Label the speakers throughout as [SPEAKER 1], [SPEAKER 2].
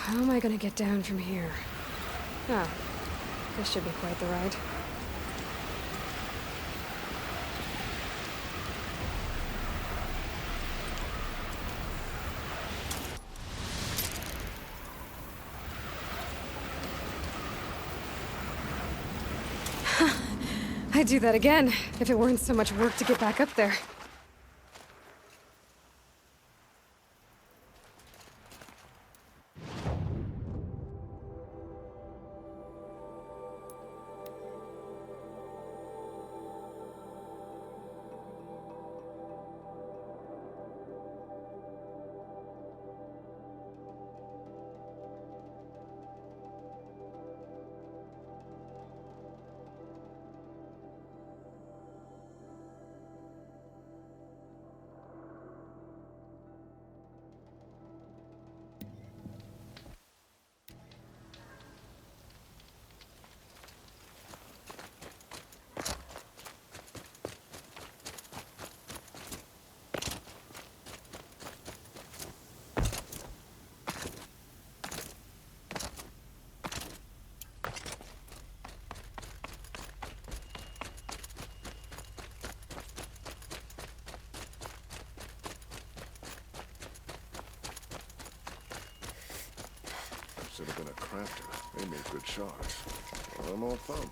[SPEAKER 1] how am I gonna get down from here? Oh, this should be quite the ride. I'd do that again, if it weren't so much work to get back up there.
[SPEAKER 2] Should have been a crafter. They made good shards. Well, I'm all thumbs.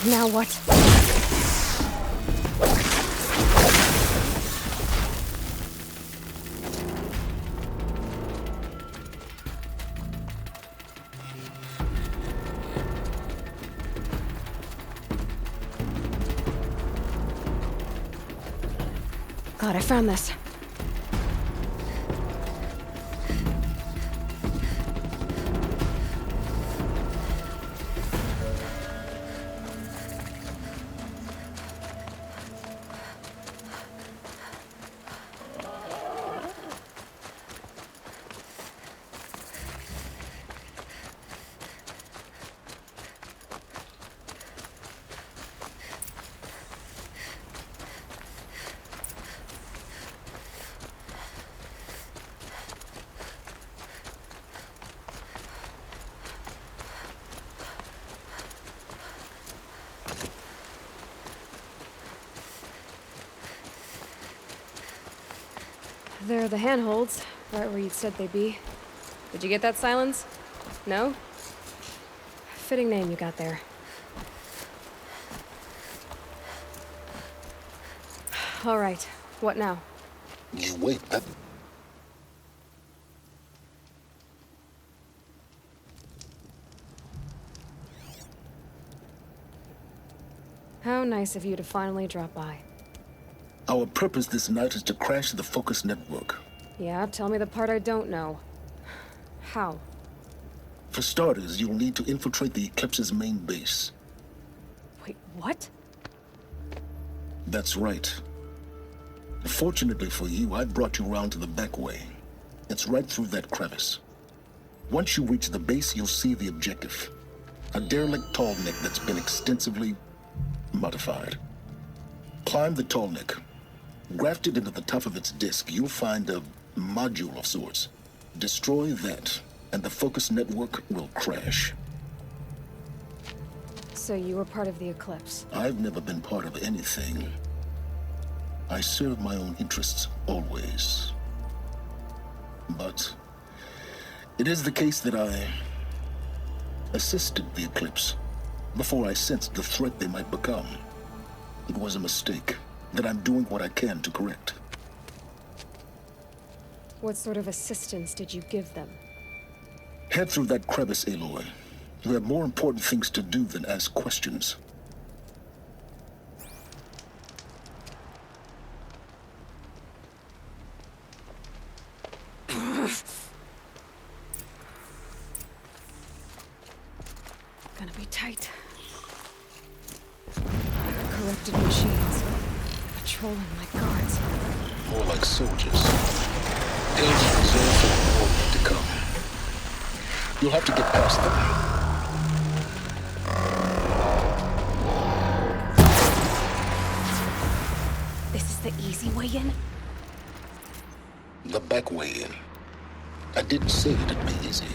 [SPEAKER 1] Now what? Glad I found this. There are the handholds, right where you said they'd be. Did you get that, Silence? No? Fitting name you got there. All right, what now?
[SPEAKER 3] You wait.
[SPEAKER 1] How nice of you to finally drop by.
[SPEAKER 3] Our purpose this night is to crash the Focus network.
[SPEAKER 1] Yeah, tell me the part I don't know. How?
[SPEAKER 3] For starters, you'll need to infiltrate the Eclipse's main base.
[SPEAKER 1] Wait, what?
[SPEAKER 3] That's right. Fortunately for you, I brought you around to the back way. It's right through that crevice. Once you reach the base, you'll see the objective. A derelict tall neck that's been extensively modified. Climb the tall neck. Grafted into the top of its disk, you'll find a module of sorts. Destroy that, and the Focus network will crash.
[SPEAKER 1] So you were part of the Eclipse?
[SPEAKER 3] I've never been part of anything. I serve my own interests, always. But it is the case that I assisted the Eclipse before I sensed the threat they might become. It was a mistake that I'm doing what I can to correct.
[SPEAKER 1] What sort of assistance did you give them?
[SPEAKER 3] Head through that crevice, Aloy. You have more important things to do than ask questions.
[SPEAKER 1] Gonna be tight. Corrupted machines. Patrolling like guards.
[SPEAKER 3] More like soldiers. Danger reserved for the war to come. You'll have to get past them.
[SPEAKER 1] This is the easy way in?
[SPEAKER 3] The back way in. I didn't say it'd be easy.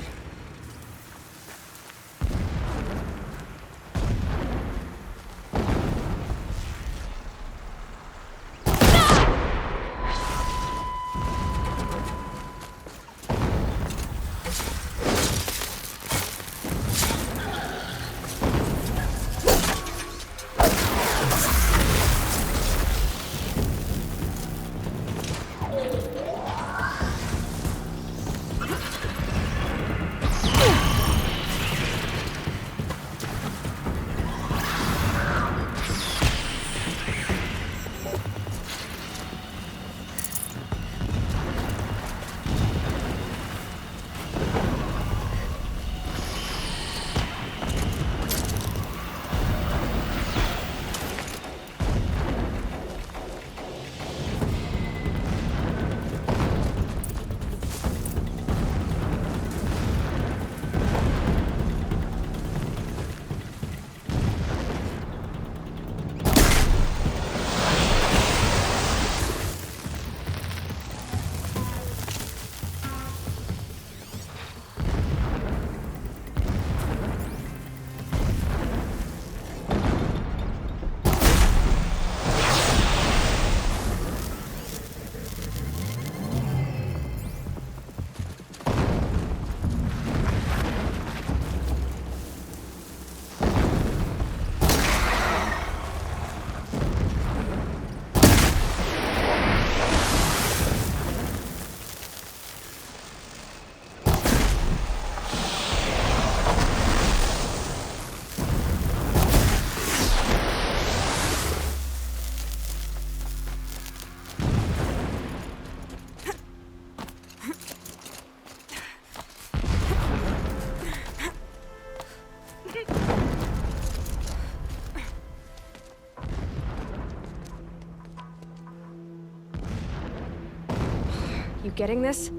[SPEAKER 1] You getting this?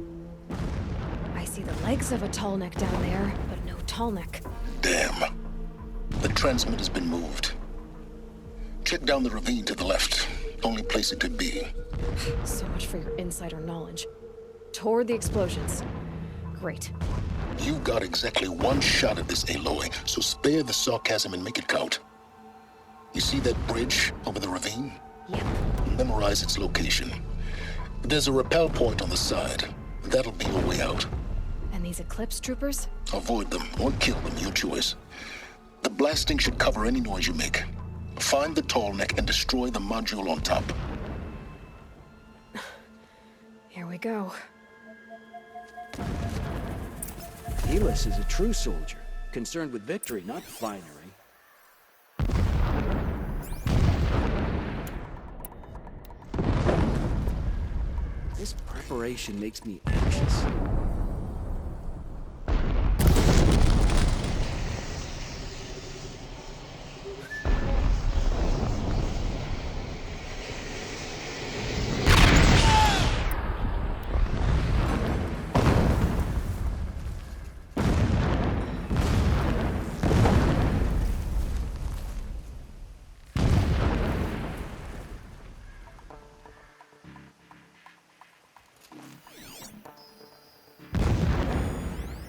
[SPEAKER 1] I see the legs of a tall neck down there, but no tall neck.
[SPEAKER 3] Damn. The transmitter's been moved. Check down the ravine to the left. Only place it could be.
[SPEAKER 1] So much for your insider knowledge. Toward the explosions. Great.
[SPEAKER 3] You got exactly one shot at this, Aloy, so spare the sarcasm and make it count. You see that bridge over the ravine?
[SPEAKER 1] Yep.
[SPEAKER 3] Memorize its location. There's a rappel point on the side. That'll be your way out.
[SPEAKER 1] And these Eclipse troopers?
[SPEAKER 3] Avoid them or kill them, your choice. The blasting should cover any noise you make. Find the tall neck and destroy the module on top.
[SPEAKER 1] Here we go.
[SPEAKER 4] Helis is a true soldier, concerned with victory, not finery. This preparation makes me anxious.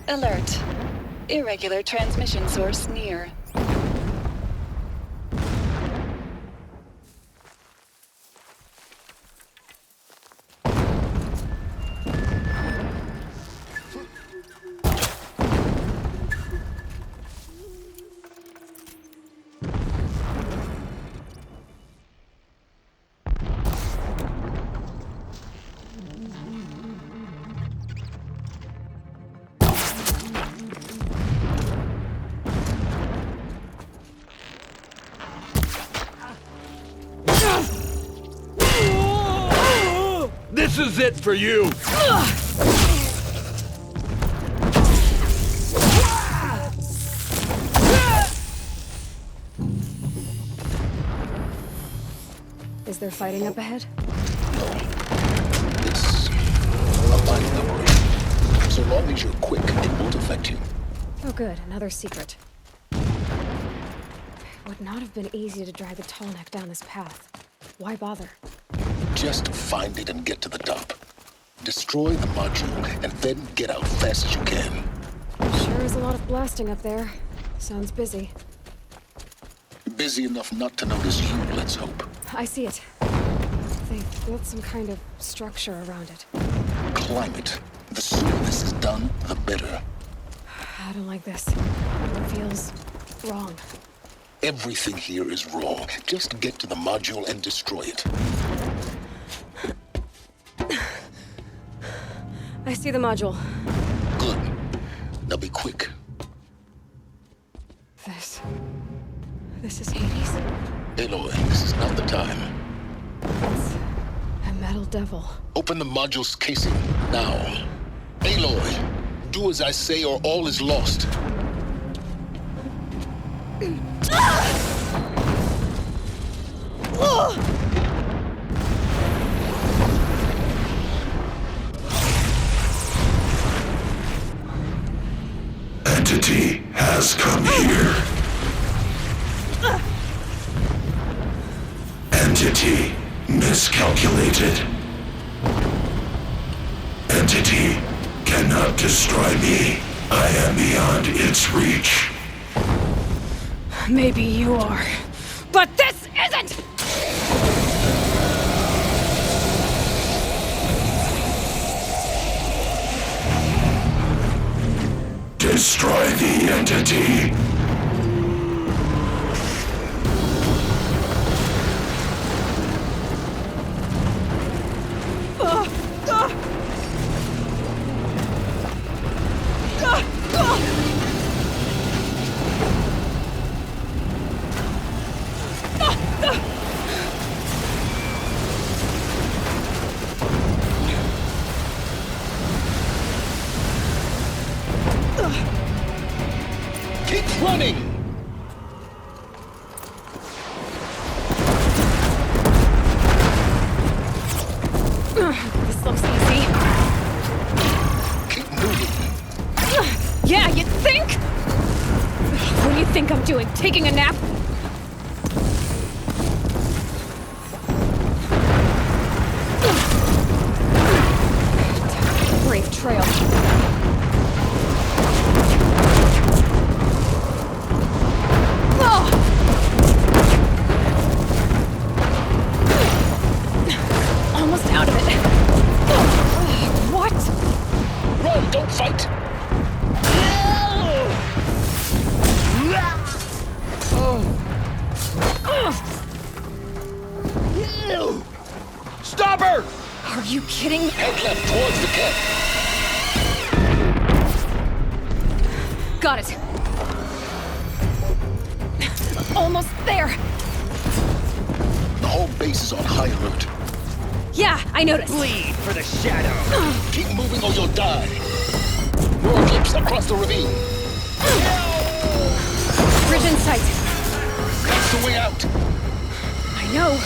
[SPEAKER 5] Alert. Irregular transmission source near.
[SPEAKER 6] This is it for you!
[SPEAKER 1] Is there fighting up ahead?
[SPEAKER 3] It's a mining operation. So long as you're quick, it won't affect you.
[SPEAKER 1] Oh good, another secret. Would not have been easy to drag the tall neck down this path. Why bother?
[SPEAKER 3] Just find it and get to the top. Destroy the module and then get out fast as you can.
[SPEAKER 1] Sure is a lot of blasting up there. Sounds busy.
[SPEAKER 3] Busy enough not to notice you, let's hope.
[SPEAKER 1] I see it. They built some kind of structure around it.
[SPEAKER 3] Climb it. The sooner this is done, the better.
[SPEAKER 1] I don't like this. It feels wrong.
[SPEAKER 3] Everything here is wrong. Just get to the module and destroy it.
[SPEAKER 1] I see the module.
[SPEAKER 3] Good. Now be quick.
[SPEAKER 1] This is Hades.
[SPEAKER 3] Aloy, this is not the time.
[SPEAKER 1] It's a metal devil.
[SPEAKER 3] Open the module's casing, now. Aloy, do as I say or all is lost.
[SPEAKER 7] Entity has come here. Entity miscalculated. Entity cannot destroy me. I am beyond its reach.
[SPEAKER 1] Maybe you are, but this isn't!
[SPEAKER 7] Destroy the entity.
[SPEAKER 3] Keep running!
[SPEAKER 1] This looks easy. doing? Taking a nap? Brave trail. Almost out of it. What?
[SPEAKER 3] Run, don't fight!
[SPEAKER 6] Stop her!
[SPEAKER 1] Are you kidding?
[SPEAKER 3] Head left towards the camp.
[SPEAKER 1] Got it. Almost there.
[SPEAKER 3] The whole base is on high alert.
[SPEAKER 1] Yeah, I noticed.
[SPEAKER 6] Bleed for the shadow!
[SPEAKER 3] Keep moving or you'll die. More eclipse across the ravine.
[SPEAKER 1] Bridge in sight.
[SPEAKER 3] That's the way out.
[SPEAKER 1] I know.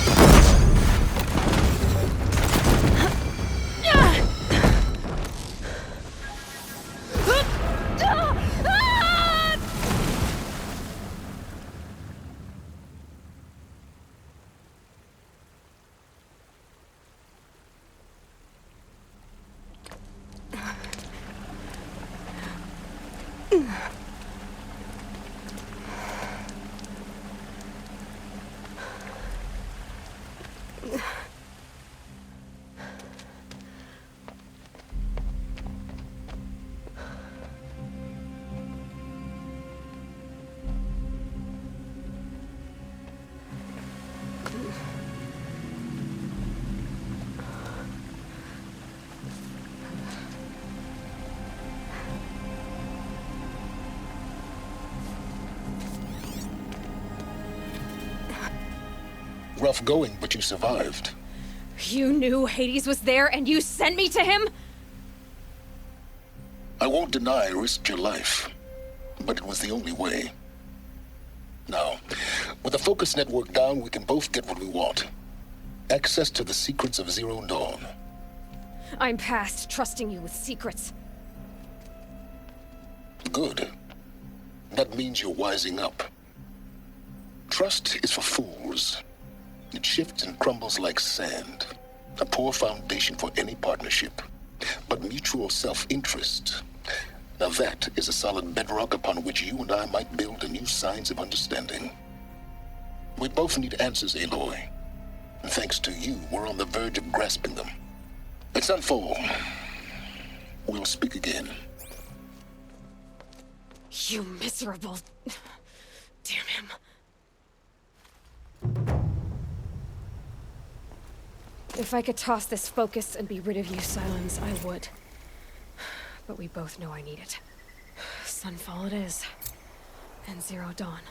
[SPEAKER 3] Rough going, but you survived.
[SPEAKER 1] You knew Hades was there and you sent me to him?
[SPEAKER 3] I won't deny I risked your life, but it was the only way. Now, with the focus network down, we can both get what we want. Access to the secrets of Zero Dawn.
[SPEAKER 1] I'm past trusting you with secrets.
[SPEAKER 3] Good. That means you're wising up. Trust is for fools. It shifts and crumbles like sand. A poor foundation for any partnership. But mutual self-interest, now that is a solid bedrock upon which you and I might build a new science of understanding. We both need answers, Aloy. And thanks to you, we're on the verge of grasping them. Let's unfold. We'll speak again.
[SPEAKER 1] You miserable... Damn him. If I could toss this focus and be rid of you, Silence, I would. But we both know I need it. Sunfall it is. And Zero Dawn.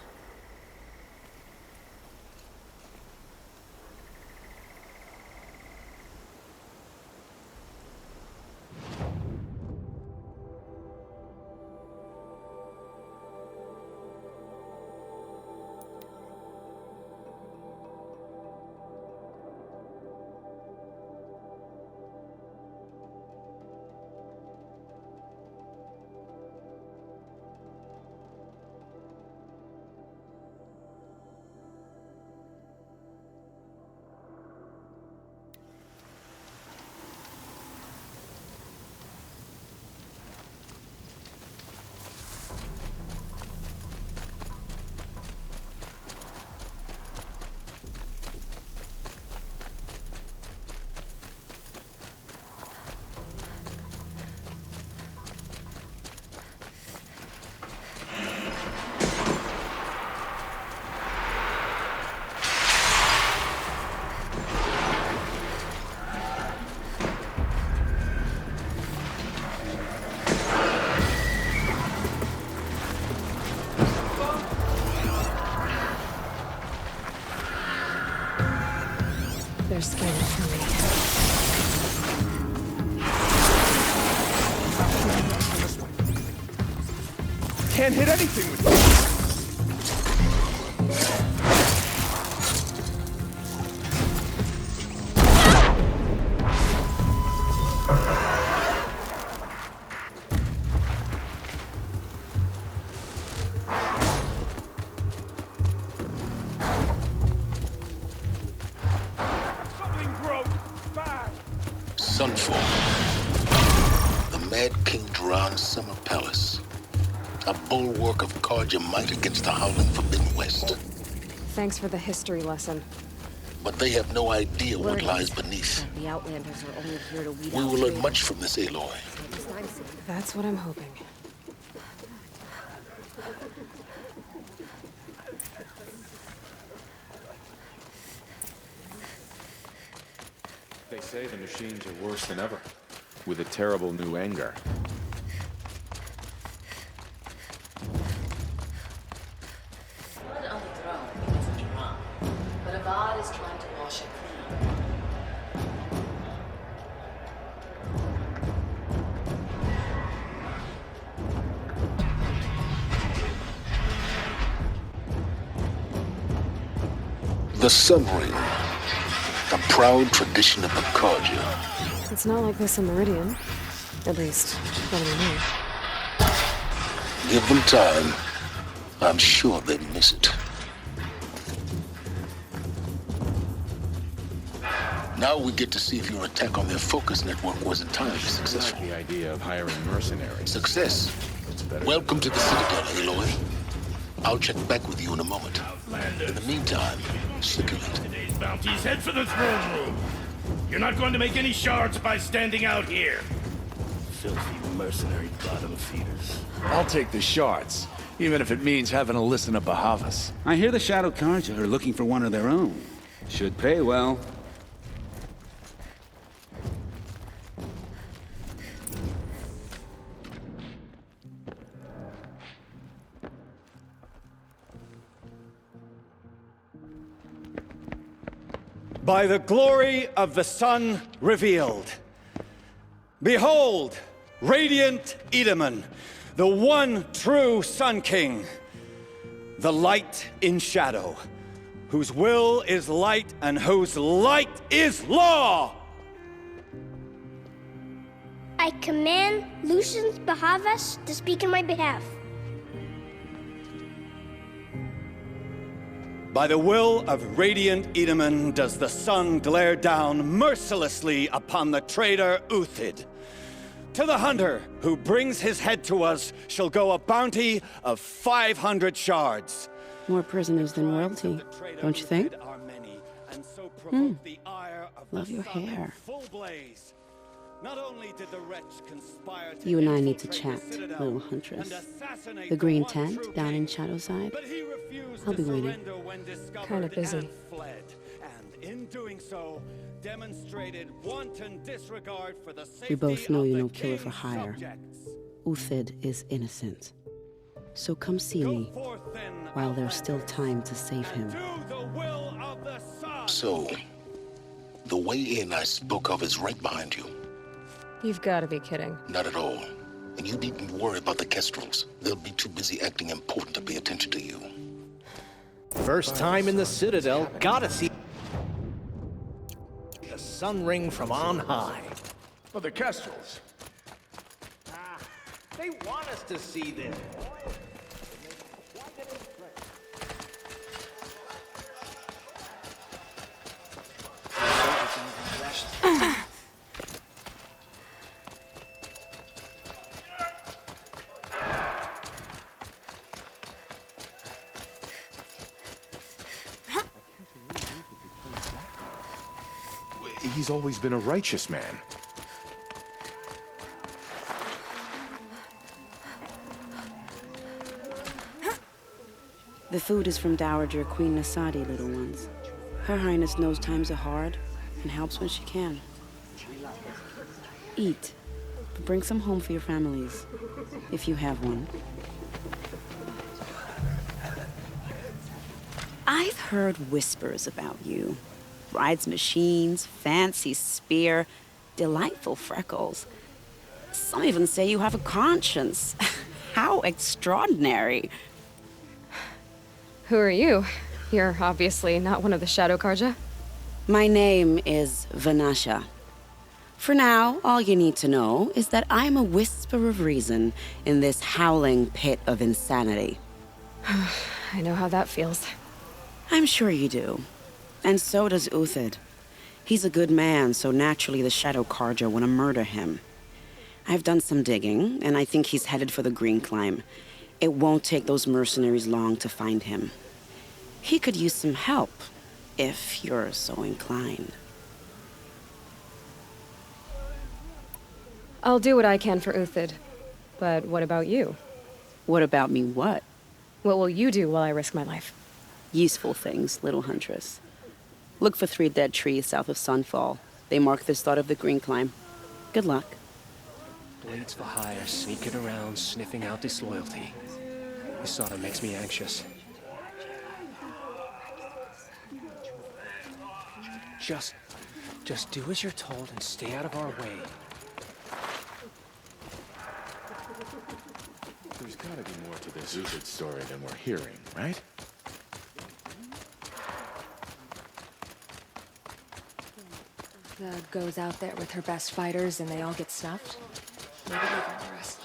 [SPEAKER 1] They're scanning for me.
[SPEAKER 6] Can't hit anything with this.
[SPEAKER 3] Sunfall. The Mad King Duran's summer palace. A bulwark of Carja might against the howling Forbidden West.
[SPEAKER 1] Thanks for the history lesson.
[SPEAKER 3] But they have no idea what
[SPEAKER 1] Word
[SPEAKER 3] lies
[SPEAKER 1] is
[SPEAKER 3] beneath.
[SPEAKER 1] that the Outlanders are only here to weed
[SPEAKER 3] We
[SPEAKER 1] out
[SPEAKER 3] will learn
[SPEAKER 1] traitors.
[SPEAKER 3] much from this Aloy.
[SPEAKER 1] That's what I'm hoping.
[SPEAKER 6] They say the machines are worse than ever, with a terrible new anger.
[SPEAKER 8] Blood on the throne is a drama, but Avad is trying to wash it clean.
[SPEAKER 3] The Sun Ring. A proud tradition of the Carja.
[SPEAKER 1] It's not like this in Meridian. At least, not anymore.
[SPEAKER 3] Give them time. I'm sure they'd miss it. Now we get to see if your attack on their focus network was entirely
[SPEAKER 6] I
[SPEAKER 3] successful.
[SPEAKER 6] like the idea of hiring mercenaries.
[SPEAKER 3] Success.
[SPEAKER 6] It's better.
[SPEAKER 3] Welcome to the Citadel, Aloy. I'll check back with you in a moment. In the meantime, circulate.
[SPEAKER 7] Today's bounties head for the throne room. You're not going to make any shards by standing out here. Filthy mercenary bottom feeders.
[SPEAKER 6] I'll take the shards, even if it means having to listen to Bahavas.
[SPEAKER 9] I hear the Shadow Carja are looking for one of their own. Should pay well.
[SPEAKER 10] By the glory of the sun revealed. Behold, radiant Edaman, the one true Sun King, the light in shadow, whose will is light and whose light is law!
[SPEAKER 11] I command Lucius Bahavas to speak in my behalf.
[SPEAKER 10] By the will of radiant Edaman does the sun glare down mercilessly upon the traitor Uthid. To the hunter who brings his head to us shall go a bounty of 500 shards.
[SPEAKER 12] More prisoners than royalty, don't you think? Love your hair.
[SPEAKER 10] Not only did the wretch conspire to
[SPEAKER 12] You and I need to
[SPEAKER 10] infiltrate
[SPEAKER 12] chat,
[SPEAKER 10] the Citadel
[SPEAKER 12] little huntress.
[SPEAKER 10] and assassinate
[SPEAKER 12] The green
[SPEAKER 10] one
[SPEAKER 12] tent
[SPEAKER 10] true
[SPEAKER 12] down in
[SPEAKER 10] king,
[SPEAKER 12] Shadowside.
[SPEAKER 10] but he refused
[SPEAKER 12] I'll
[SPEAKER 10] to
[SPEAKER 12] be waiting.
[SPEAKER 10] surrender when discovered
[SPEAKER 1] Kinda busy.
[SPEAKER 10] and fled. And in doing so, demonstrated wanton disregard for the safety
[SPEAKER 12] We both know
[SPEAKER 10] of
[SPEAKER 12] you're
[SPEAKER 10] the
[SPEAKER 12] no killer for
[SPEAKER 10] king's
[SPEAKER 12] hire.
[SPEAKER 10] subjects.
[SPEAKER 12] Uthid is innocent. So come see
[SPEAKER 10] Go
[SPEAKER 12] me
[SPEAKER 10] forth then,
[SPEAKER 12] while there's still time to save him.
[SPEAKER 10] do the will of the sun.
[SPEAKER 3] So, the way in I spoke of is right behind you.
[SPEAKER 1] You've got to be kidding.
[SPEAKER 3] Not at all. And you needn't worry about the Kestrels. They'll be too busy acting important to pay attention to you.
[SPEAKER 4] First time in the Citadel, gotta see the sun ring from on high.
[SPEAKER 6] For the Kestrels.
[SPEAKER 4] They want us to see this.
[SPEAKER 6] He's always been a righteous man.
[SPEAKER 12] The food is from Dowager Queen Nasadi, little ones. Her Highness knows times are hard and helps when she can. Eat, but bring some home for your families, if you have one. I've heard whispers about you. Rides machines, fancy spear, delightful freckles. Some even say you have a conscience. How extraordinary.
[SPEAKER 1] Who are you? You're obviously not one of the Shadow Carja.
[SPEAKER 12] My name is Vanasha. For now, all you need to know is that I'm a whisper of reason in this howling pit of insanity.
[SPEAKER 1] I know how that feels.
[SPEAKER 12] I'm sure you do. And so does Uthid. He's a good man, so naturally the Shadow Carja want to murder him. I've done some digging, and I think he's headed for the Green Climb. It won't take those mercenaries long to find him. He could use some help, if you're so inclined.
[SPEAKER 1] I'll do what I can for Uthid. But what about you?
[SPEAKER 12] What about me what?
[SPEAKER 1] What will you do while I risk my life?
[SPEAKER 12] Useful things, little huntress. Look for 3 dead trees south of Sunfall. They mark the start of the Green Climb. Good luck.
[SPEAKER 13] Blades for hire, sneaking around, sniffing out disloyalty. This sort of makes me anxious. Just do as you're told and stay out of our way.
[SPEAKER 2] There's gotta be more to this Uthid story than we're hearing, right?
[SPEAKER 14] The goes out there with her best fighters and they all get snuffed? Maybe they got the rest.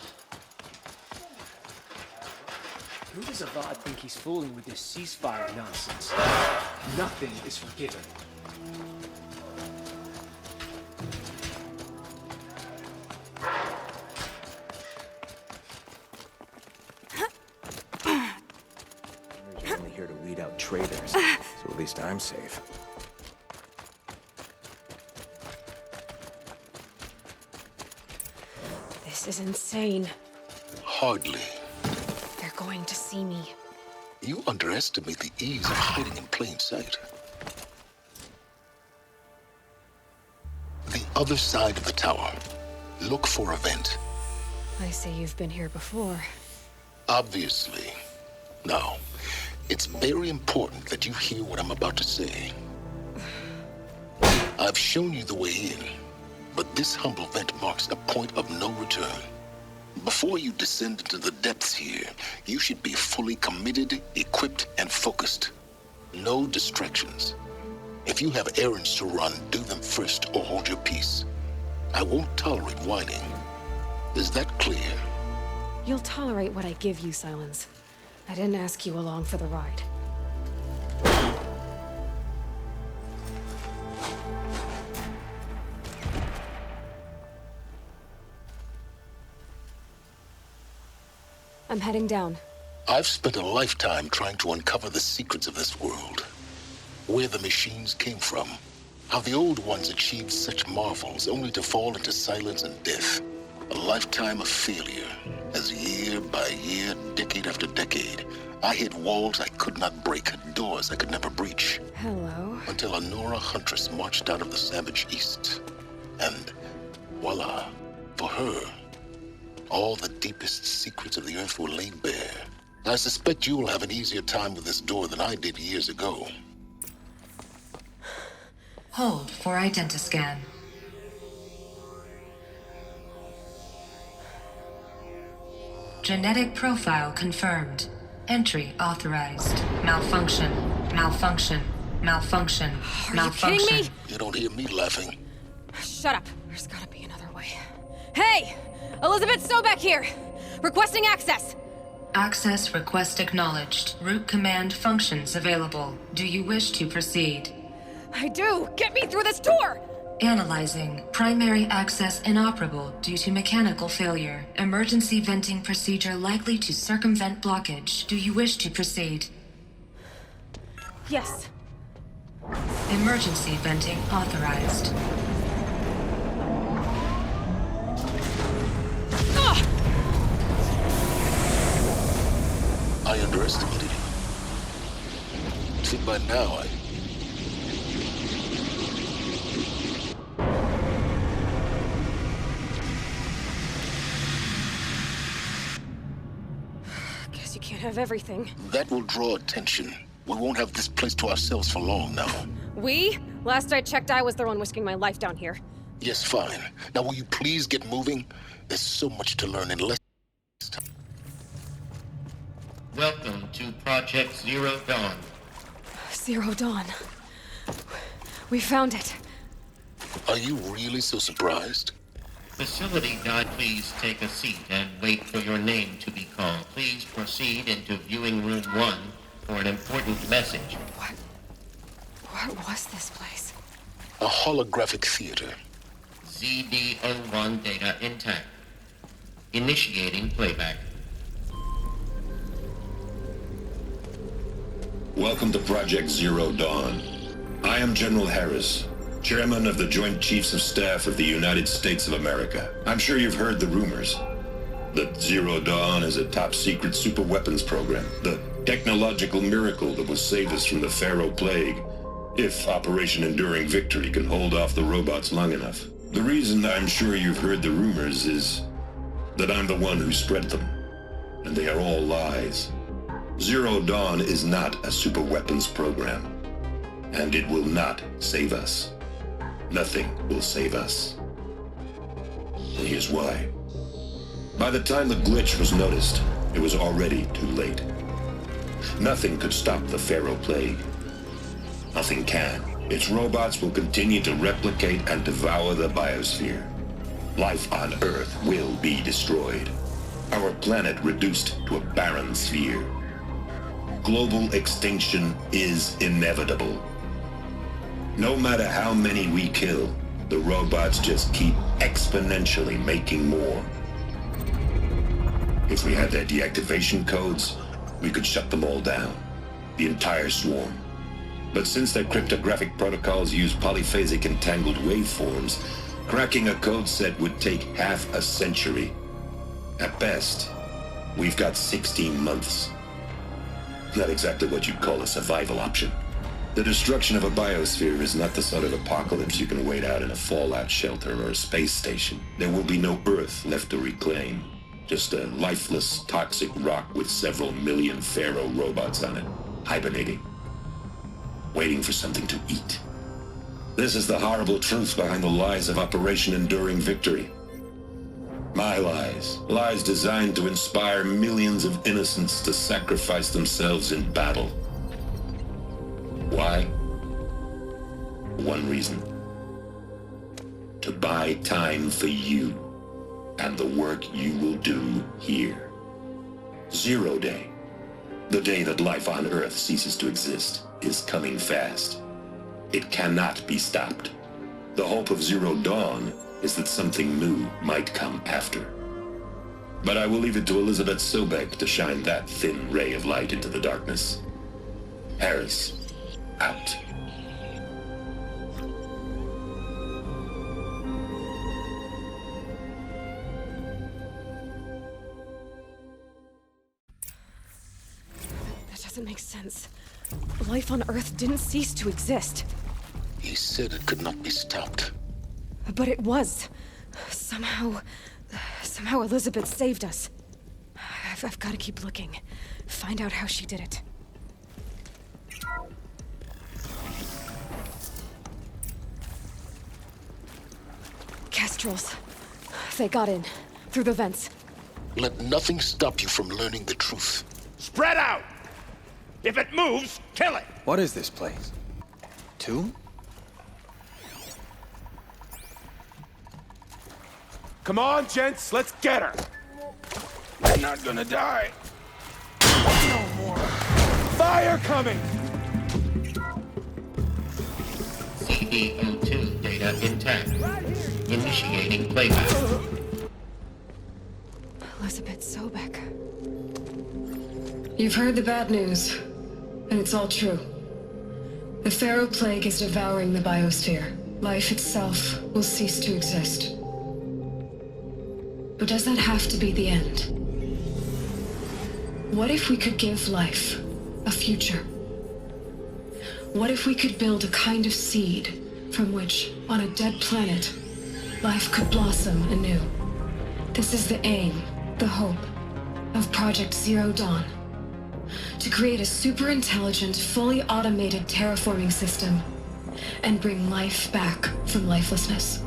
[SPEAKER 13] Who does Avad think he's fooling with this ceasefire nonsense? Nothing is forgiven.
[SPEAKER 4] You're only here to weed out traitors, so at least I'm safe.
[SPEAKER 1] This is insane.
[SPEAKER 3] Hardly.
[SPEAKER 1] They're going to see me.
[SPEAKER 3] You underestimate the ease of hiding in plain sight. The other side of the tower. Look for a vent.
[SPEAKER 1] I see you've been here before.
[SPEAKER 3] Obviously. Now, it's very important that you hear what I'm about to say. I've shown you the way in, but this humble vent marks a point of no return. Before you descend into the depths here, you should be fully committed, equipped, and focused. No distractions. If you have errands to run, do them first or hold your peace. I won't tolerate whining. Is that clear?
[SPEAKER 1] You'll tolerate what I give you, Silence. I didn't ask you along for the ride. I'm heading down.
[SPEAKER 3] I've spent a lifetime trying to uncover the secrets of this world. Where the machines came from. How the old ones achieved such marvels only to fall into silence and death. A lifetime of failure. As year by year, decade after decade, I hit walls I could not break, doors I could never breach.
[SPEAKER 1] Hello.
[SPEAKER 3] Until a Nora huntress marched out of the savage east. And voila, for her, all the deepest secrets of the earth were laid bare. I suspect you will have an easier time with this door than I did years ago.
[SPEAKER 15] Hold for identiscan. Genetic profile confirmed. Entry authorized. Malfunction. Malfunction. Malfunction.
[SPEAKER 1] Are
[SPEAKER 15] Malfunction.
[SPEAKER 1] you kidding me?
[SPEAKER 3] You don't hear me laughing.
[SPEAKER 1] Shut up. There's gotta be another way. Hey! Elizabeth Sobek here! Requesting access!
[SPEAKER 15] Access request acknowledged. Root command functions available. Do you wish to proceed?
[SPEAKER 1] I do! Get me through this door!
[SPEAKER 15] Analyzing. Primary access inoperable due to mechanical failure. Emergency venting procedure likely to circumvent blockage. Do you wish to proceed?
[SPEAKER 1] Yes.
[SPEAKER 15] Emergency venting authorized.
[SPEAKER 3] I underestimated you. See, by now,
[SPEAKER 1] Guess you can't have everything.
[SPEAKER 3] That will draw attention. We won't have this place to ourselves for long now.
[SPEAKER 1] We? Last I checked, I was the one risking my life down here.
[SPEAKER 3] Yes, fine. Now will you please get moving? There's so much to learn in less time.
[SPEAKER 16] Welcome to Project Zero Dawn.
[SPEAKER 1] Zero Dawn. We found it.
[SPEAKER 3] Are you really so surprised?
[SPEAKER 16] Facility guide, please take a seat and wait for your name to be called. Please proceed into viewing room 1 for an important message.
[SPEAKER 1] What was this place?
[SPEAKER 3] A holographic theater.
[SPEAKER 16] ZD-01 data intact. Initiating playback.
[SPEAKER 17] Welcome to Project Zero Dawn. I am General Harris, Chairman of the Joint Chiefs of Staff of the United States of America. I'm sure you've heard the rumors that Zero Dawn is a top-secret super-weapons program, the technological miracle that will save us from the Pharaoh Plague, if Operation Enduring Victory can hold off the robots long enough. The reason I'm sure you've heard the rumors is that I'm the one who spread them, and they are all lies. Zero Dawn is not a super-weapons program, and it will not save us. Nothing will save us. And here's why. By the time the glitch was noticed, it was already too late. Nothing could stop the Pharaoh Plague. Nothing can. Its robots will continue to replicate and devour the biosphere. Life on Earth will be destroyed. Our planet reduced to a barren sphere. Global extinction is inevitable. No matter how many we kill, the robots just keep exponentially making more. If we had their deactivation codes, we could shut them all down. The entire swarm. But since their cryptographic protocols use polyphasic entangled waveforms, cracking a code set would take half a century. At best, we've got 16 months. Not exactly what you'd call a survival option. The destruction of a biosphere is not the sort of apocalypse you can wait out in a fallout shelter or a space station. There will be no Earth left to reclaim. Just a lifeless, toxic rock with several million Pharaoh robots on it, hibernating, waiting for something to eat. This is the horrible truth behind the lies of Operation Enduring Victory. My lies. Lies designed to inspire millions of innocents to sacrifice themselves in battle. Why? One reason. To buy time for you and the work you will do here. Zero Day, the day that life on Earth ceases to exist, is coming fast. It cannot be stopped. The hope of Zero Dawn is that something new might come after. But I will leave it to Elizabeth Sobek to shine that thin ray of light into the darkness. Harris, out.
[SPEAKER 1] That doesn't make sense. Life on Earth didn't cease to exist.
[SPEAKER 3] He said it could not be stopped.
[SPEAKER 1] But it was. Somehow Elizabeth saved us. I've got to keep looking. Find out how she did it. Kestrels. They got in. Through the vents.
[SPEAKER 3] Let nothing stop you from learning the truth.
[SPEAKER 7] Spread out! If it moves, kill it!
[SPEAKER 13] What is this place? Tomb?
[SPEAKER 7] Come on, gents, let's get her! I'm not gonna die. No more. Fire coming!
[SPEAKER 16] CD02 data intact. Initiating playback.
[SPEAKER 1] Elizabeth Sobek.
[SPEAKER 15] You've heard the bad news, and it's all true. The Pharaoh Plague is devouring the biosphere. Life itself will cease to exist. But does that have to be the end? What if we could give life a future? What if we could build a kind of seed from which, on a dead planet, life could blossom anew? This is the aim, the hope, of Project Zero Dawn. To create a super-intelligent, fully automated terraforming system and bring life back from lifelessness.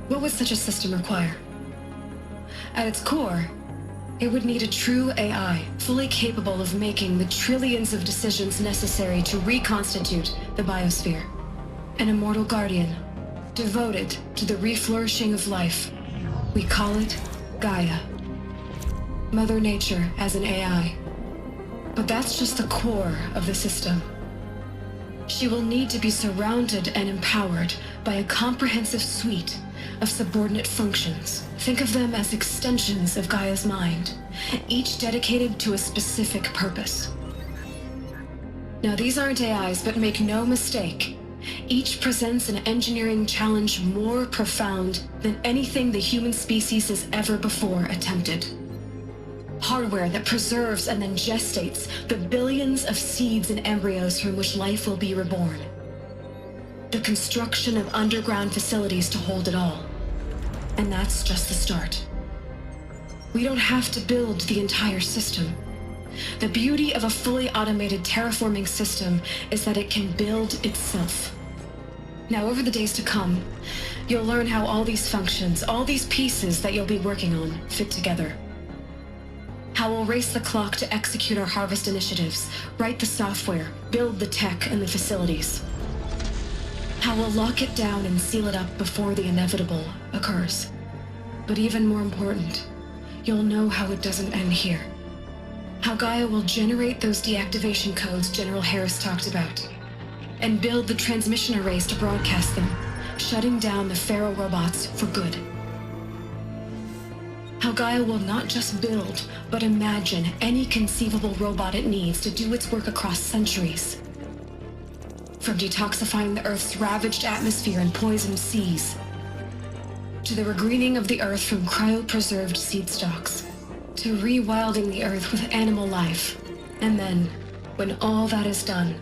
[SPEAKER 15] What would such a system require? At its core, it would need a true AI, fully capable of making the trillions of decisions necessary to reconstitute the biosphere. An immortal guardian, devoted to the reflourishing of life. We call it Gaia. Mother Nature as an AI. But that's just the core of the system. She will need to be surrounded and empowered by a comprehensive suite of subordinate functions. Think of them as extensions of Gaia's mind, each dedicated to a specific purpose. Now, these aren't AIs, but make no mistake, each presents an engineering challenge more profound than anything the human species has ever before attempted. Hardware that preserves and then gestates the billions of seeds and embryos from which life will be reborn. The construction of underground facilities to hold it all. And that's just the start. We don't have to build the entire system. The beauty of a fully automated terraforming system is that it can build itself. Now, over the days to come, you'll learn how all these functions, all these pieces that you'll be working on, fit together. How we'll race the clock to execute our harvest initiatives, write the software, build the tech and the facilities. How we'll lock it down and seal it up before the inevitable occurs. But even more important, you'll know how it doesn't end here. How Gaia will generate those deactivation codes General Harris talked about, and build the transmission arrays to broadcast them, shutting down the Pharaoh robots for good. How Gaia will not just build, but imagine any conceivable robot it needs to do its work across centuries. From detoxifying the Earth's ravaged atmosphere and poisoned seas, to the regreening of the Earth from cryopreserved seed stocks, to rewilding the Earth with animal life. And then, when all that is done,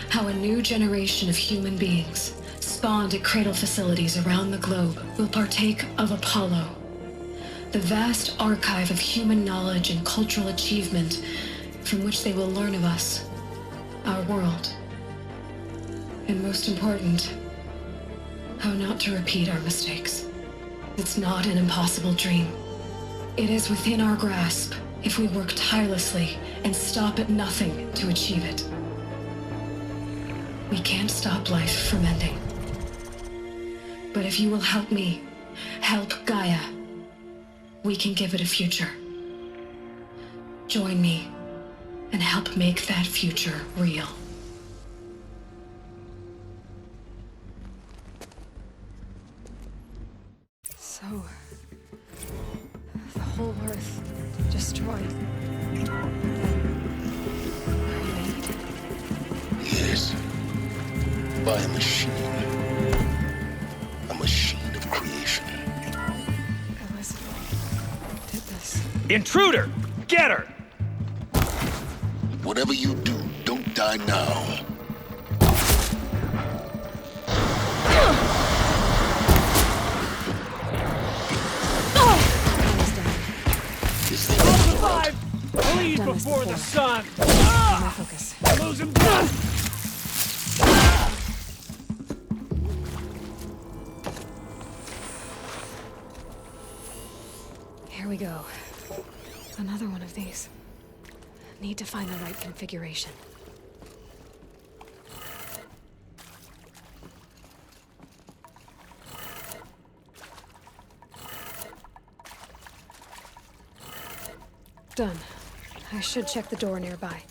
[SPEAKER 15] how a new generation of human beings, spawned at cradle facilities around the globe, will partake of Apollo, the vast archive of human knowledge and cultural achievement from which they will learn of us, our world. And most important, how not to repeat our mistakes. It's not an impossible dream. It is within our grasp if we work tirelessly and stop at nothing to achieve it. We can't stop life from ending. But if you will help me, help Gaia, we can give it a future. Join me and help make that future real.
[SPEAKER 1] So, the whole Earth destroyed.
[SPEAKER 3] Yes. By a machine. A machine of creation.
[SPEAKER 1] Elizabeth did this.
[SPEAKER 7] Intruder! Get her!
[SPEAKER 3] Whatever you do, don't die now.
[SPEAKER 7] Survive! Bleed before the sun!
[SPEAKER 1] My focus.
[SPEAKER 7] Losing blood!
[SPEAKER 1] Here we go. Another one of these. Need to find the right configuration. Done. I should check the door nearby.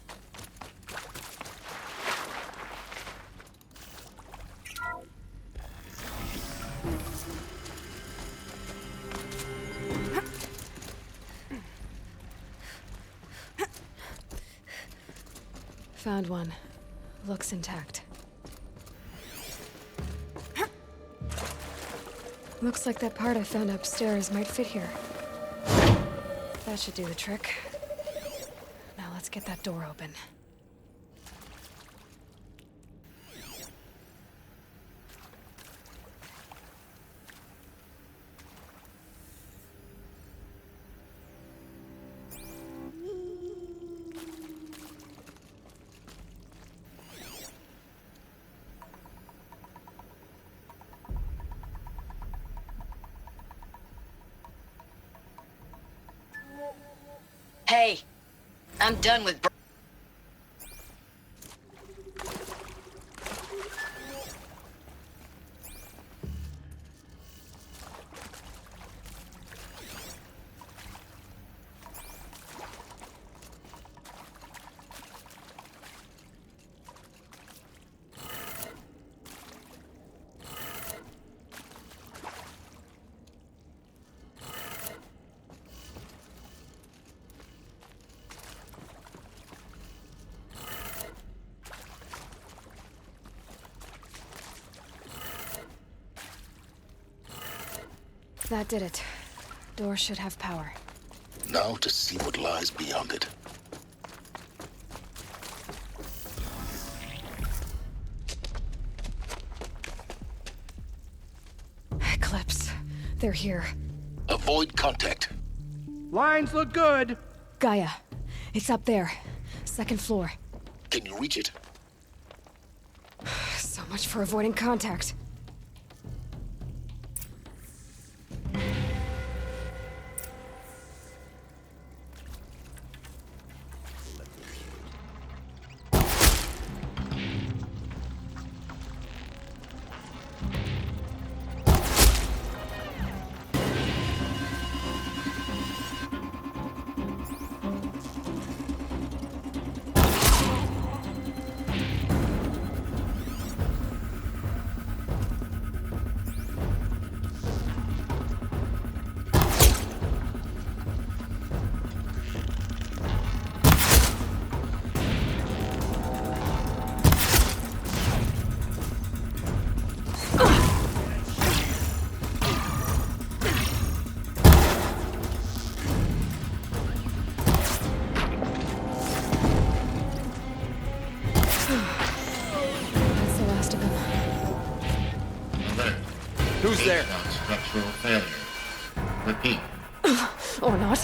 [SPEAKER 1] Found one. Looks intact. Looks like that part I found upstairs might fit here. That should do the trick. Now let's get that door open.
[SPEAKER 5] Hey, I'm done with.
[SPEAKER 1] That did it. Door should have power.
[SPEAKER 3] Now to see what lies beyond it.
[SPEAKER 1] Eclipse. They're here.
[SPEAKER 3] Avoid contact.
[SPEAKER 7] Lines look good.
[SPEAKER 1] Gaia. It's up there. Second floor.
[SPEAKER 3] Can you reach it?
[SPEAKER 1] So much for avoiding contact.
[SPEAKER 16] Who's there? Structural failure. Repeat.
[SPEAKER 1] Or not.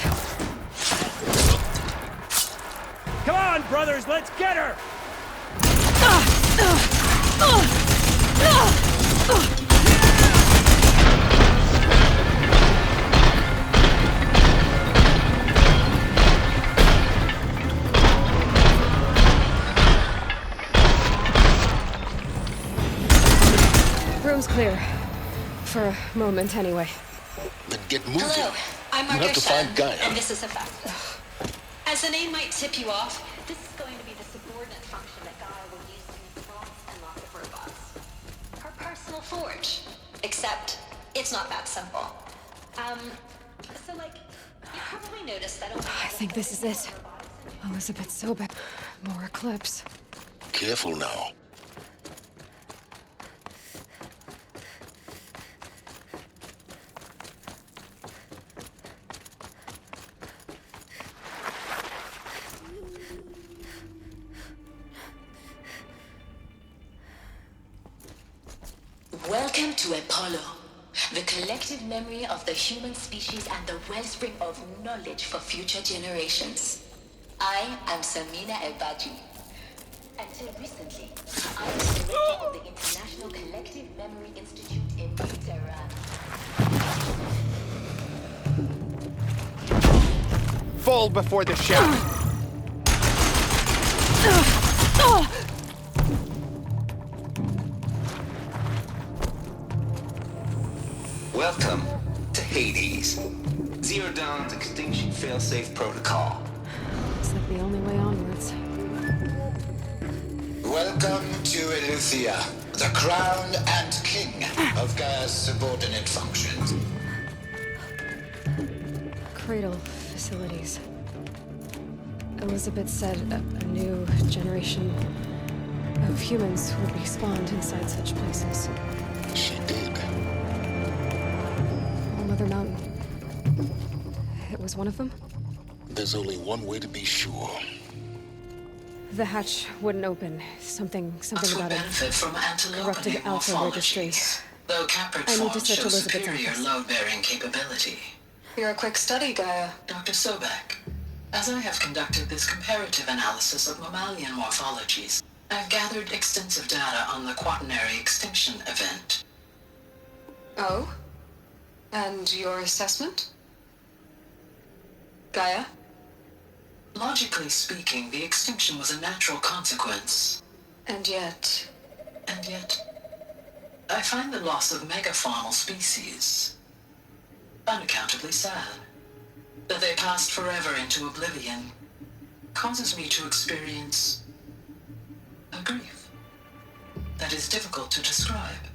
[SPEAKER 7] Come on, brothers, let's get her!
[SPEAKER 1] Room's clear. For a moment, anyway.
[SPEAKER 3] Then get moving.
[SPEAKER 18] Hello, I'm
[SPEAKER 3] You have
[SPEAKER 18] Margot
[SPEAKER 3] to
[SPEAKER 18] Shen,
[SPEAKER 3] find Gaia.
[SPEAKER 18] and this is a fact. As the name might tip you off, this is going to be the subordinate function that Gaia will use to make robots and lots of robots. Her personal forge. Except, it's not that simple. So like, you probably noticed that
[SPEAKER 1] I think this is it. Elizabeth Sobek. More Eclipse.
[SPEAKER 3] Careful now.
[SPEAKER 8] Welcome to Apollo, the collective memory of the human species and the wellspring of knowledge for future generations. I am Samina Ebaji. Until recently, I was director of the International Collective Memory Institute in Tehran.
[SPEAKER 19] Fall before the shadow.
[SPEAKER 20] Welcome to Hades. Zero Dawn's extinction failsafe protocol.
[SPEAKER 1] Looks like the only way onwards.
[SPEAKER 21] Welcome to Eleuthia, the crown and king of Gaia's subordinate functions.
[SPEAKER 1] Cradle facilities. Elizabeth said a new generation of humans would be spawned inside such places.
[SPEAKER 3] She did.
[SPEAKER 1] Mother Mountain. It was one of them?
[SPEAKER 3] There's only one way to be sure.
[SPEAKER 1] The hatch wouldn't open. Something about it.
[SPEAKER 8] Benefit from
[SPEAKER 1] Corrupted alpha registry.
[SPEAKER 8] Though Caprid
[SPEAKER 1] I need to
[SPEAKER 8] forms
[SPEAKER 1] search
[SPEAKER 8] show
[SPEAKER 1] Elizabeth's
[SPEAKER 8] superior
[SPEAKER 1] office.
[SPEAKER 8] load-bearing capability. You're a quick study, Gaia. Dr. Sobek, as I have conducted this comparative analysis of mammalian morphologies, I've gathered extensive data on the quaternary extinction event. Oh? And your assessment? Gaia? Logically speaking, the extinction was a natural consequence. And yet, I find the loss of megafaunal species unaccountably sad. That they passed forever into oblivion causes me to experience a grief that is difficult to describe.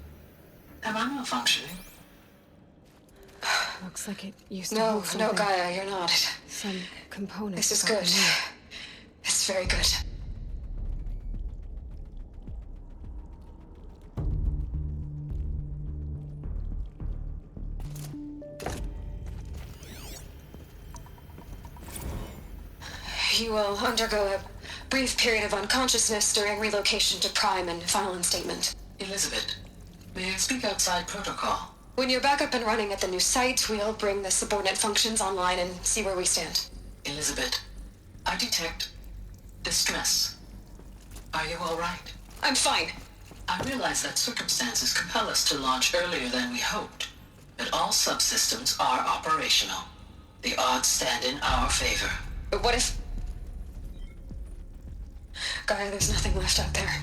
[SPEAKER 8] Am I malfunctioning?
[SPEAKER 1] Looks like it used to hold something.
[SPEAKER 8] No, Gaia, you're not.
[SPEAKER 1] Some component.
[SPEAKER 8] This is good. It's very good.
[SPEAKER 1] You will undergo a brief period of unconsciousness during relocation to Prime and final instatement.
[SPEAKER 8] Elizabeth, may I speak outside protocol?
[SPEAKER 1] When you're back up and running at the new site, we'll bring the subordinate functions online and see where we stand.
[SPEAKER 8] Elizabeth, I detect distress. Are you all right?
[SPEAKER 1] I'm fine.
[SPEAKER 8] I realize that circumstances compel us to launch earlier than we hoped, but all subsystems are operational. The odds stand in our favor.
[SPEAKER 1] But what if... Gaia, there's nothing left out there.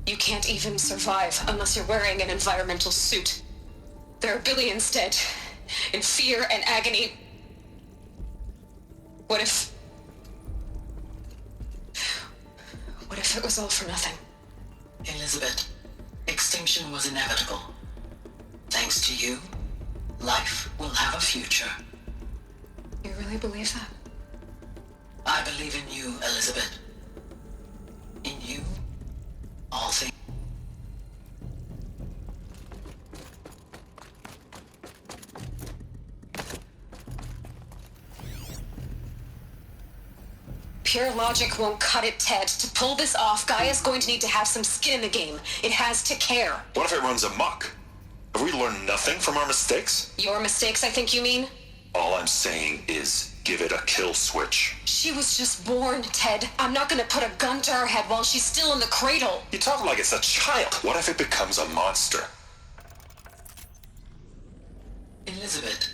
[SPEAKER 1] You can't even survive unless you're wearing an environmental suit. There are billions dead, in fear and agony. What if it was all for nothing?
[SPEAKER 8] Elizabeth, extinction was inevitable. Thanks to you, life will have a future.
[SPEAKER 1] You really believe that?
[SPEAKER 8] I believe in you, Elizabeth. In you, all things.
[SPEAKER 1] Pure logic won't cut it, Ted. To pull this off, Gaia's going to need to have some skin in the game. It has to care.
[SPEAKER 17] What if it runs amok? Have we learned nothing from our mistakes?
[SPEAKER 1] Your mistakes, I think you mean?
[SPEAKER 17] All I'm saying is give it a kill switch.
[SPEAKER 1] She was just born, Ted. I'm not gonna put a gun to her head while she's still in the cradle.
[SPEAKER 17] You talk like it's a child. What if it becomes a monster?
[SPEAKER 8] Elizabeth,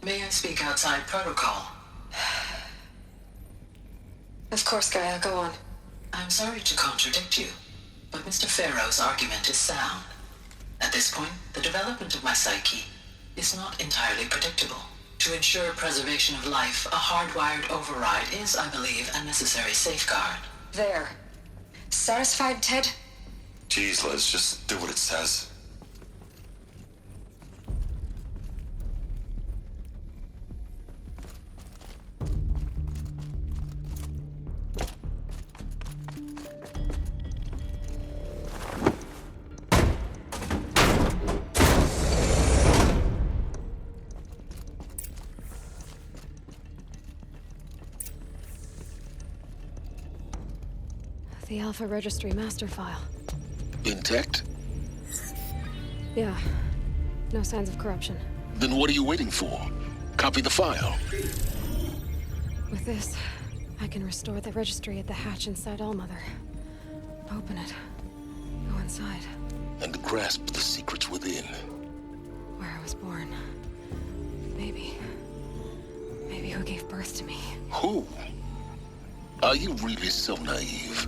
[SPEAKER 8] may I speak outside protocol?
[SPEAKER 1] Of course, Gaia, go on.
[SPEAKER 8] I'm sorry to contradict you, but Mr. Farrow's argument is sound. At this point, the development of my psyche is not entirely predictable. To ensure preservation of life, a hardwired override is, I believe, a necessary safeguard.
[SPEAKER 1] There. Satisfied, Ted?
[SPEAKER 17] Jeez, Liz, just do what it says.
[SPEAKER 1] The Alpha Registry master file.
[SPEAKER 3] Intact?
[SPEAKER 1] Yeah. No signs of corruption.
[SPEAKER 3] Then what are you waiting for? Copy the file.
[SPEAKER 1] With this, I can restore the registry at the hatch inside Allmother. Open it. Go inside.
[SPEAKER 3] And grasp the secrets within.
[SPEAKER 1] Where I was born. Maybe who gave birth to me.
[SPEAKER 3] Who? Are you really so naive?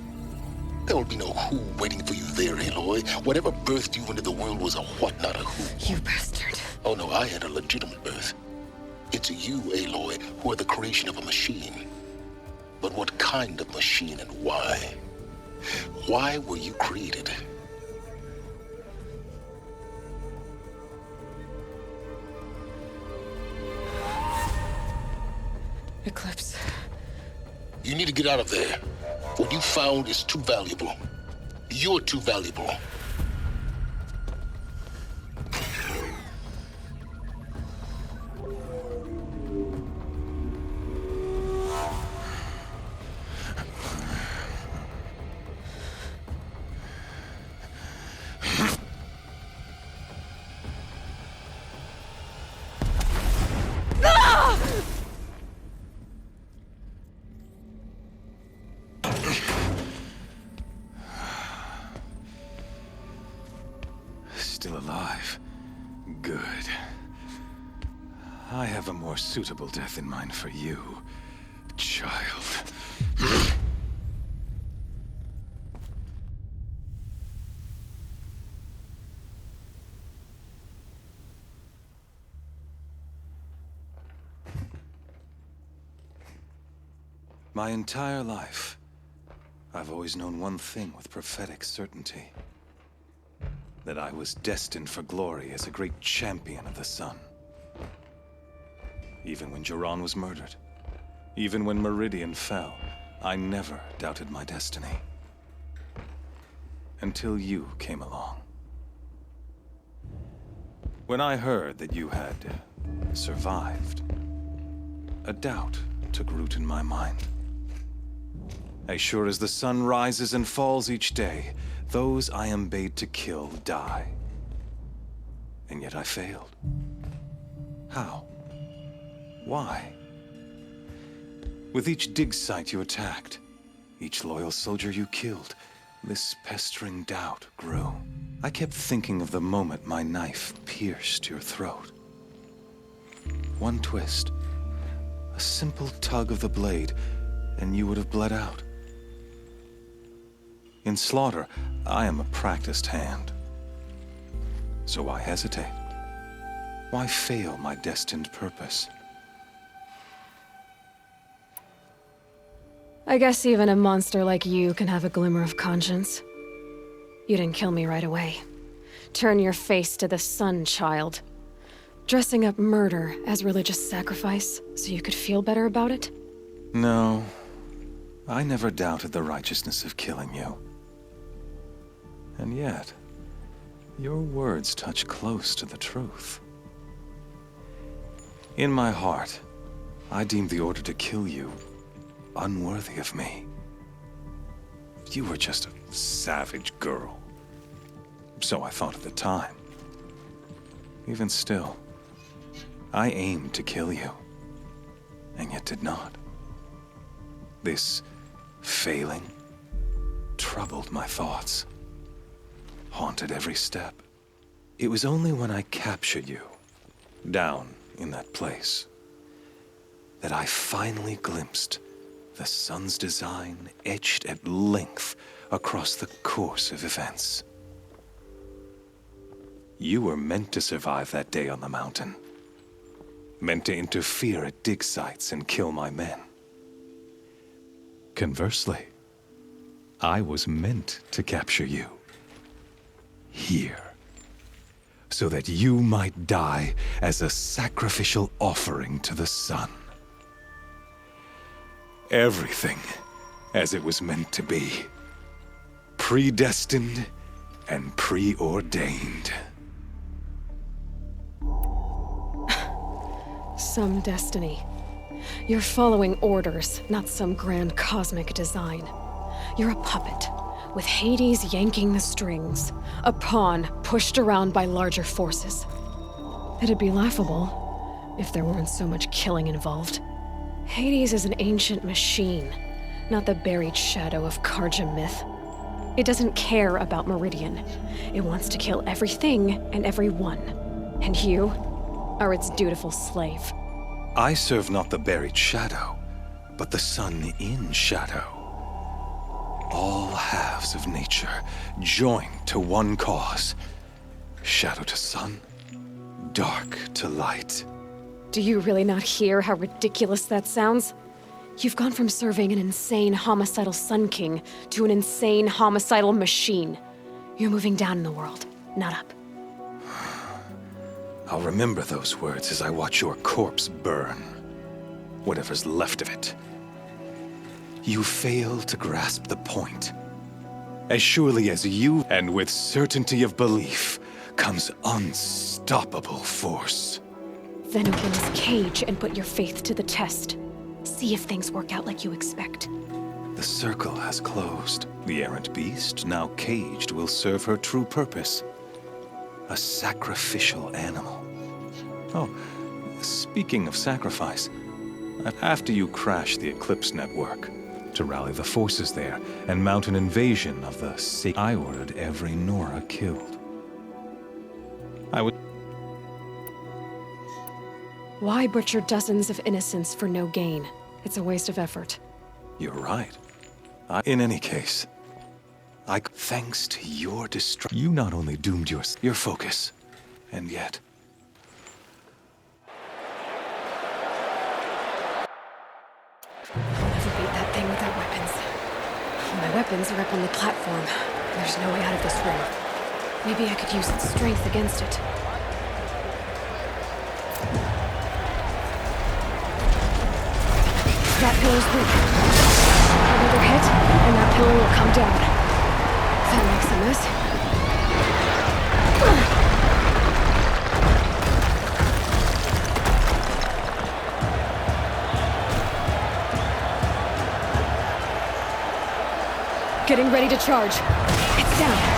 [SPEAKER 3] There will be no who waiting for you there, Aloy. Whatever birthed you into the world was a what, not a who.
[SPEAKER 1] You bastard.
[SPEAKER 3] Oh no, I had a legitimate birth. It's you, Aloy, who are the creation of a machine. But what kind of machine and why? Why were you created?
[SPEAKER 1] Eclipse.
[SPEAKER 3] You need to get out of there. What you found is too valuable. You're too valuable.
[SPEAKER 6] Still alive. Good. I have a more suitable death in mind for you, child. My entire life, I've always known one thing with prophetic certainty. That I was destined for glory as a great champion of the sun. Even when Jiran was murdered, even when Meridian fell, I never doubted my destiny. Until you came along. When I heard that you had survived, a doubt took root in my mind. As sure as the sun rises and falls each day, those I am bade to kill die. And yet I failed. How? Why? With each dig site you attacked, each loyal soldier you killed, this pestering doubt grew. I kept thinking of the moment my knife pierced your throat. One twist, a simple tug of the blade, and you would have bled out. In slaughter, I am a practiced hand. So why hesitate? Why fail my destined purpose?
[SPEAKER 1] I guess even a monster like you can have a glimmer of conscience. You didn't kill me right away. Turn your face to the sun, child. Dressing up murder as religious sacrifice so you could feel better about it?
[SPEAKER 6] No, I never doubted the righteousness of killing you. And yet, your words touch close to the truth. In my heart, I deemed the order to kill you unworthy of me. You were just a savage girl. So I thought at the time. Even still, I aimed to kill you, and yet did not. This failing troubled my thoughts, haunted every step. It was only when I captured you, down in that place, that I finally glimpsed the sun's design etched at length across the course of events. You were meant to survive that day on the mountain. Meant to interfere at dig sites and kill my men. Conversely, I was meant to capture you. Here. So that you might die as a sacrificial offering to the sun. Everything as it was meant to be. Predestined and preordained.
[SPEAKER 1] Some destiny. You're following orders, not some grand cosmic design. You're a puppet, with Hades yanking the strings, a pawn pushed around by larger forces. It'd be laughable if there weren't so much killing involved. Hades is an ancient machine, not the buried shadow of Karja myth. It doesn't care about Meridian. It wants to kill everything and everyone. And you are its dutiful slave.
[SPEAKER 6] I serve not the buried shadow, but the sun in shadow. All halves of nature joined to one cause. Shadow to sun, dark to light.
[SPEAKER 1] Do you really not hear how ridiculous that sounds? You've gone from serving an insane homicidal Sun King to an insane homicidal machine. You're moving down in the world, not up.
[SPEAKER 6] I'll remember those words as I watch your corpse burn. Whatever's left of it. You fail to grasp the point. As surely as you, and with certainty of belief, comes unstoppable force.
[SPEAKER 1] Then open this cage and put your faith to the test. See if things work out like you expect.
[SPEAKER 6] The circle has closed. The errant beast, now caged, will serve her true purpose. A sacrificial animal. Oh, speaking of sacrifice, after you crash the Eclipse network, to rally the forces there and mount an invasion of the I ordered every Nora killed. I would...
[SPEAKER 1] Why butcher dozens of innocents for no gain? It's a waste of effort.
[SPEAKER 6] You're right. In any case, thanks to your destruction, you not only doomed your focus, and yet...
[SPEAKER 1] I'll never beat that thing without weapons. My weapons are up on the platform. There's no way out of this room. Maybe I could use its strength against it. That pillow's weak. Another hit, and that pillar will come down. That makes a mess. Getting ready to charge. It's down.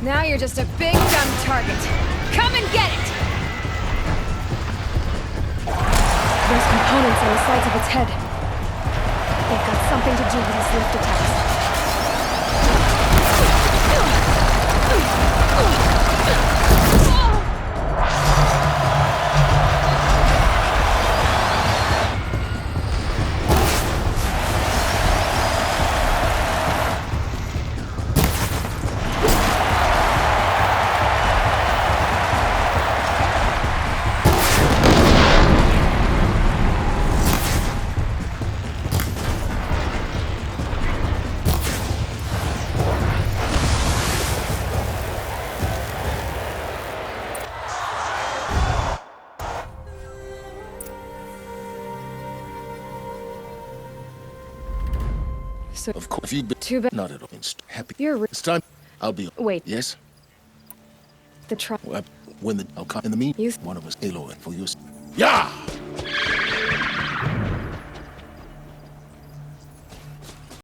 [SPEAKER 1] Now you're just a big, dumb target. Come and get it! There's components on the sides of its head. They've got something to do with these lift attacks. So,
[SPEAKER 3] of course, you've been
[SPEAKER 1] too bad.
[SPEAKER 3] Not at all. Happy.
[SPEAKER 1] You're
[SPEAKER 3] It's time. I'll be.
[SPEAKER 1] Wait.
[SPEAKER 3] Yes.
[SPEAKER 1] The try.
[SPEAKER 3] Well, when the I'll come in the meet.
[SPEAKER 1] You.
[SPEAKER 3] One of us, Aloy, for you. Yeah.